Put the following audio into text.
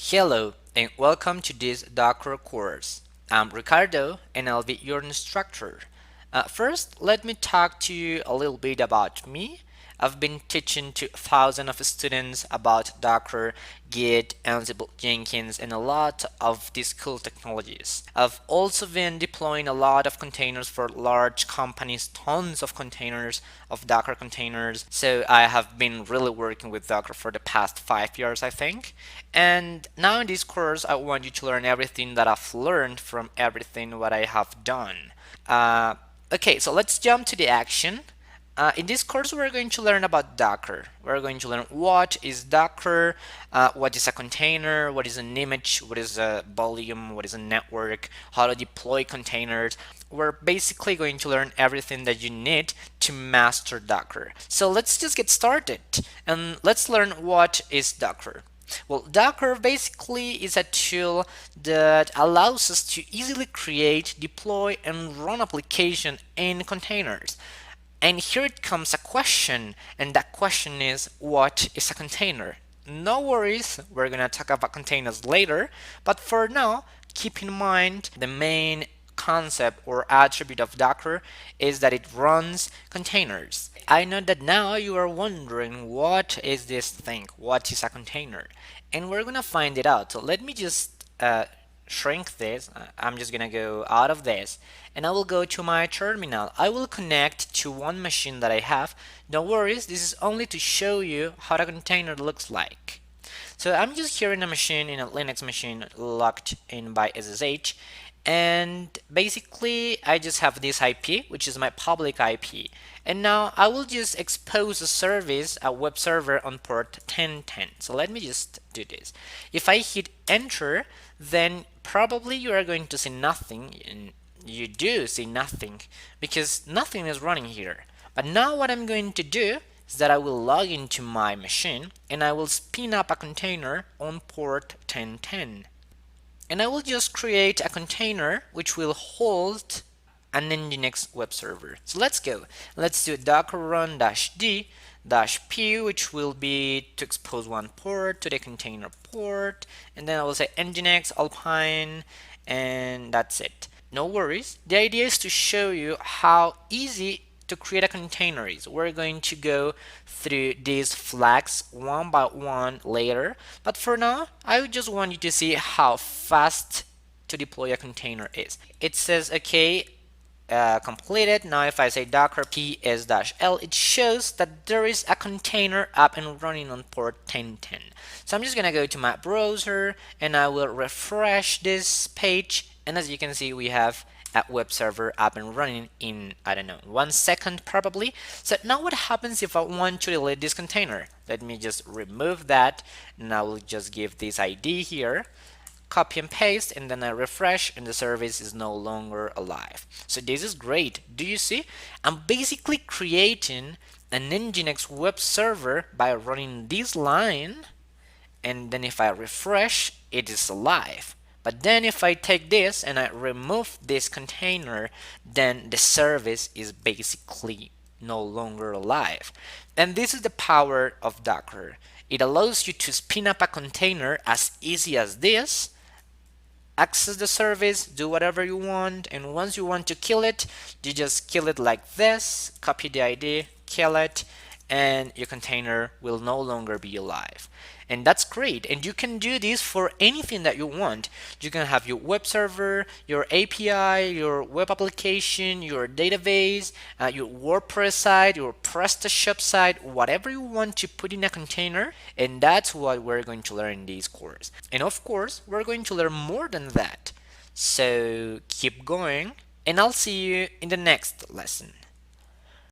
Hello and welcome to this Docker course. I'm Ricardo and I'll be your instructor. First, let me talk to you a little bit about me. I've been teaching to thousands of students about Docker, Git, Ansible, Jenkins, and a lot of these cool technologies. I've also been deploying a lot of containers for large companies, tons of containers, of Docker containers. So I have been really working with Docker for the past 5 years, I think. And now in this course, I want you to learn everything that I've learned from everything what I have done. Okay, so let's jump to the action. In this course, we're going to learn about Docker. We're going to learn what is Docker, what is a container, what is an image, what is a volume, what is a network, how to deploy containers. We're basically going to learn everything that you need to master Docker. So let's just get started and let's learn what is Docker. Well, Docker basically is a tool that allows us to easily create, deploy, and run application in containers. And here it comes a question, and that question is, what is a container? No worries, we're gonna talk about containers later, but for now, keep in mind the main concept or attribute of Docker is that it runs containers. I know that now you are wondering what is this thing? What is a container? And we're gonna find it out. So let me just shrink this. I'm just gonna go out of this and I will go to my terminal. I will connect to one machine that I have. Don't worry, this is only to show you how a container looks like. So I'm just here in a machine, in a Linux machine logged in by SSH, and basically I just have this IP, which is my public IP. And now I will just expose a service, a web server on port 1010. So let me just do this. If I hit enter, then probably you are going to see nothing, and you do see nothing because nothing is running here. But now what I'm going to do is that I will log into my machine and I will spin up a container on port 1010. And I will just create a container which will hold an Nginx web server. So let's go. Let's do docker run -d -p, which will be to expose one port to the container port, and then I will say Nginx Alpine, and that's it. No worries. The idea is to show you how easy to create a container is. We're going to go through these flags one by one later, but for now I just want you to see how fast to deploy a container is. It says okay, completed. Now if I say docker ps-l, it shows that there is a container up and running on port 1010. So I'm just gonna go to my browser and I will refresh this page, and as you can see we have a web server up and running in, I don't know, 1 second probably. So now what happens if I want to delete this container? Let me just remove that, and I will just give this ID here, copy and paste, and then I refresh and the service is no longer alive. So this is great. Do you see? I'm basically creating an Nginx web server by running this line, and then if I refresh, it is alive. But then if I take this and I remove this container, then the service is basically no longer alive. And this is the power of Docker. It allows you to spin up a container as easy as this, access the service, do whatever you want, and once you want to kill it, you just kill it like this, copy the ID, kill it, and your container will no longer be alive. And that's great, and you can do this for anything that you want. You can have your web server, your API, your web application, your database, your WordPress site, your PrestaShop site, whatever you want to put in a container, and that's what we're going to learn in this course. And of course, we're going to learn more than that. So keep going, and I'll see you in the next lesson.